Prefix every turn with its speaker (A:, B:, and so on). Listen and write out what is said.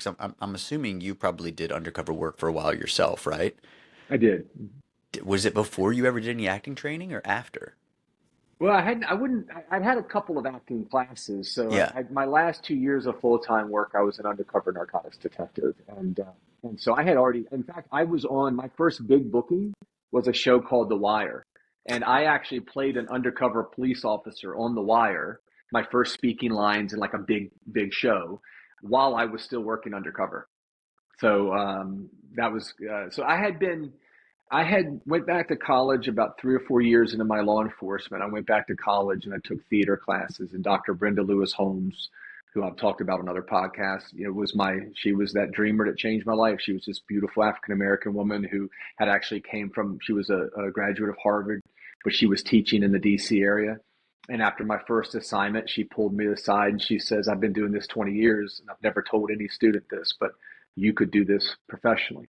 A: Because I'm assuming you probably did undercover work for a while yourself, right?
B: I did.
A: Was it before you ever did any acting training or after?
B: Well, I'd had a couple of acting classes. So
A: Yeah.
B: my last 2 years of full-time work, I was an undercover narcotics detective. And so I had already, in fact, I was on my first big booking was a show called The Wire. And I actually played an undercover police officer on The Wire, my first speaking lines in like a big show while I was still working undercover. So that was so I had went back to college about 3 or 4 years into my law enforcement. I went back to college and I took theater classes. And Dr. Brenda Lewis Holmes, who I've talked about on other podcasts, she was that dreamer that changed my life. She was this beautiful African American woman who had actually she was a graduate of Harvard, but she was teaching in the DC area. And after my first assignment, she pulled me aside and she says, I've been doing this 20 years and I've never told any student this, but you could do this professionally.